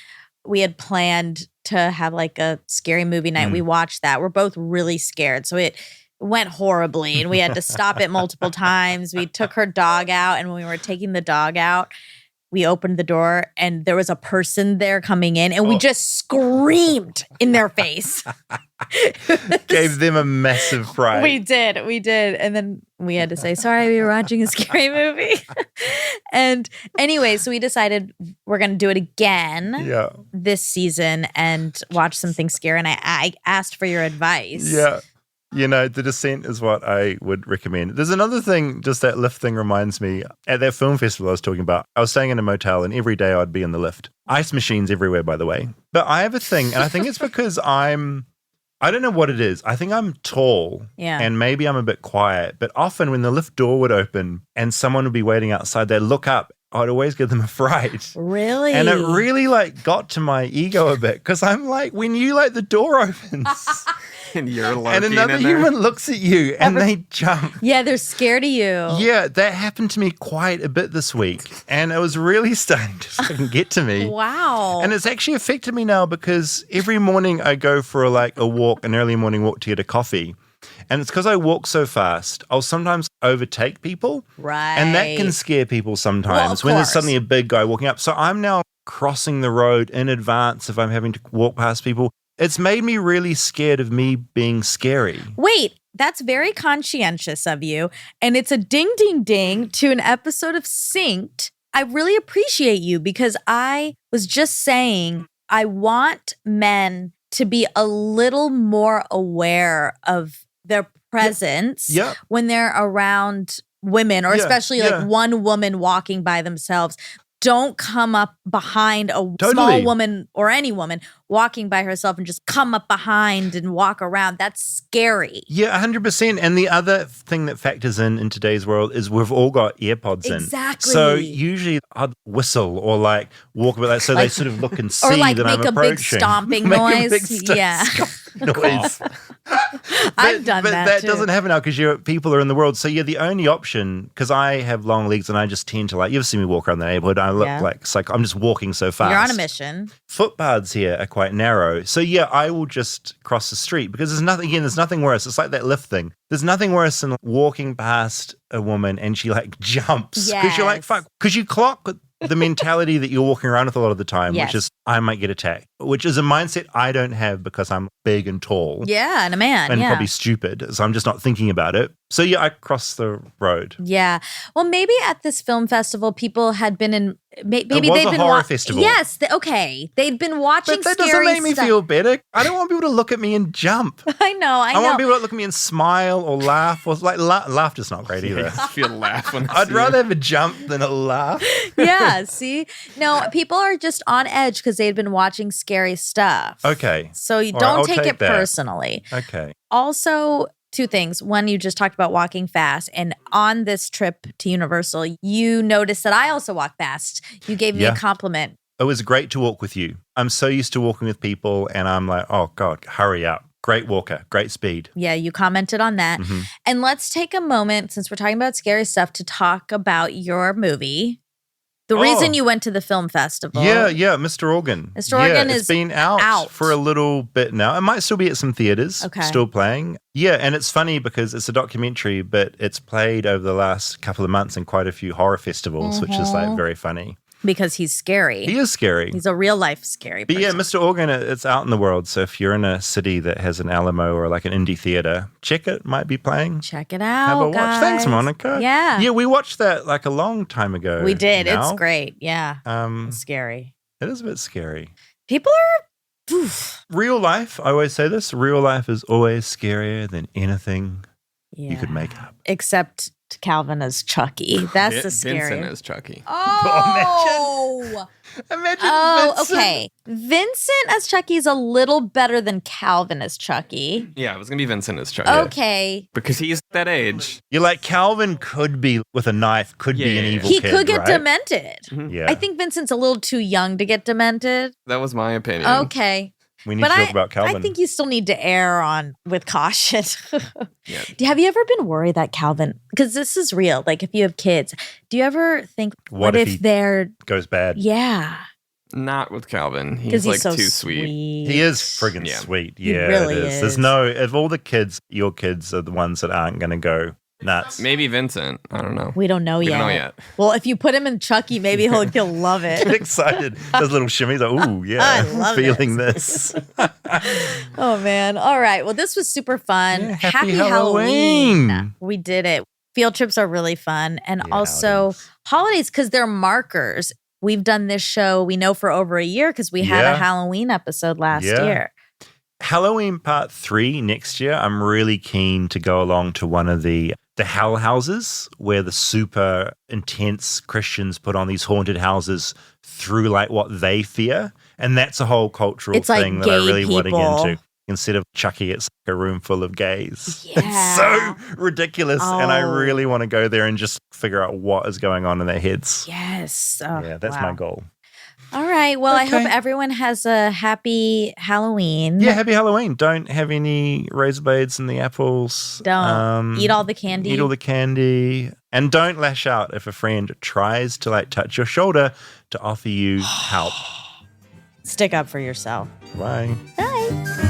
We had planned to have like a scary movie night. We watched that. We're both really scared. So it went horribly and we had to stop it multiple times. We took her dog out, and when we were taking the dog out, we opened the door and there was a person there coming in, and we just screamed in their face. Gave them a massive fright. We did. And then we had to say, sorry, we were watching a scary movie. And anyway, so we decided we're going to do it again this season and watch something scary. And I asked for your advice. Yeah. You know, The Descent is what I would recommend. There's another thing, just that lift thing reminds me. At that film festival I was talking about, I was staying in a motel and every day I'd be in the lift. Ice machines everywhere, by the way. But I have a thing, and I think it's because I don't know what it is. I think I'm tall and maybe I'm a bit quiet. But often when the lift door would open and someone would be waiting outside, they'd look up. I'd always give them a fright. Really? And it really got to my ego a bit, because I'm like, when you the door opens and you're lurking and another in there. human looks at you and they jump. Yeah, they're scared of you. Yeah, that happened to me quite a bit this week, and it was really starting to fucking get to me. Wow. And it's actually affected me now, because every morning I go for a walk, an early morning walk to get a coffee. And it's because I walk so fast, I'll sometimes overtake people. Right. And that can scare people sometimes when there's suddenly a big guy walking up. So I'm now crossing the road in advance if I'm having to walk past people. It's made me really scared of me being scary. Wait, that's very conscientious of you. And it's a ding, ding, ding to an episode of Synced. I really appreciate you, because I was just saying I want men to be a little more aware of their presence when they're around women, or especially one woman walking by themselves. Don't come up behind a small woman, or any woman walking by herself, and just come up behind and walk around. That's scary. Yeah, 100%. And the other thing that factors in today's world is we've all got AirPods in. Exactly. So usually I'd whistle or walk a bit so they sort of look and see or that I'm make a big stomping noise. Noise. I've done but that too. Doesn't happen now because people are in the world. So the only option, because I have long legs and I just tend to you ever see me walk around the neighborhood, I look like I'm just walking so fast. You're on a mission. Footpaths here are quite narrow. So I will just cross the street, because there's nothing worse. It's like that lift thing. There's nothing worse than walking past a woman and she jumps. Because you're like, fuck. Because you clock the mentality that you're walking around with a lot of the time, which is I might get attacked, which is a mindset I don't have because I'm big and tall. Yeah, and a man. And probably stupid. So I'm just not thinking about it. So I cross the road. Yeah. Well, maybe at this film festival, people had been in. Maybe it was they'd a been horror festival. Yes. Okay. They'd been watching. But that scary doesn't make me stuff. feel better. I don't want people to look at me and jump. I know. I want people to look at me and smile or laugh, or laughter's not great either. I feel laugh when I'd rather have a jump than a laugh. Yeah. See, no, people are just on edge because they'd been watching scary stuff. Okay. So you All don't right, take it that. personally. Okay. Also, two things. One, you just talked about walking fast. And on this trip to Universal, you noticed that I also walk fast. You gave me a compliment. It was great to walk with you. I'm so used to walking with people, and I'm like, oh, God, hurry up. Great walker, great speed. Yeah, you commented on that. Mm-hmm. And let's take a moment, since we're talking about scary stuff, to talk about your movie. The reason you went to the film festival. Yeah, Mr. Organ. Mr. Organ it's been out for a little bit now. It might still be at some theaters, still playing. Yeah, and it's funny because it's a documentary, but it's played over the last couple of months in quite a few horror festivals, which is very funny. Because he's scary. He is scary. He's a real life scary person. But yeah, Mr. Organ, it's out in the world. So if you're in a city that has an Alamo or an indie theater, check it. Might be playing. Check it out, Have a watch. guys. Thanks, Monica. Yeah. Yeah, we watched that a long time ago. We did. now. It's great. Yeah. It's scary. It is a bit scary. People are... Real life, I always say this, real life is always scarier than anything you could make up. Except Calvin as Chucky. That's the scary. Vincent as Chucky. Oh! Imagine Vincent. Vincent. Okay. Vincent as Chucky is a little better than Calvin as Chucky. Yeah, it was going to be Vincent as Chucky. Okay. Because he's that age. You're like, Calvin could be with a knife, could be an evil He kid, could get right? demented. Mm-hmm. Yeah. I think Vincent's a little too young to get demented. That was my opinion. Okay. We need to talk about Calvin. I think you still need to err on with caution. Have you ever been worried that Calvin, because this is real, like if you have kids, do you ever think, what if they're goes bad? Yeah. Not with Calvin. He's like so too sweet. He is friggin' sweet. Yeah, really it is. There's of all the kids, your kids are the ones that aren't going to go nuts. Maybe Vincent. I don't know. We don't know yet. Well, if you put him in Chucky, maybe he'll love it. Get excited. Those little shimmies. Like, ooh, yeah. I'm feeling this. Oh, man. All right. Well, this was super fun. Yeah, happy Halloween. We did it. Field trips are really fun. And also holidays, because they're markers. We've done this show, we know, for over a year because we had a Halloween episode last year. Halloween part 3 next year. I'm really keen to go along to one of the hell houses where the super intense Christians put on these haunted houses through like what they fear. And that's a whole cultural thing that I really want to get into. Instead of Chucky, it's like a room full of gays. Yeah. It's so ridiculous. And I really want to go there and just figure out what is going on in their heads. Yes. That's my goal. All right. Well, I hope everyone has a happy Halloween. Yeah, happy Halloween. Don't have any razor blades in the apples. Don't. Eat all the candy. Eat all the candy. And don't lash out if a friend tries to like touch your shoulder to offer you help. Stick up for yourself. Bye. Bye.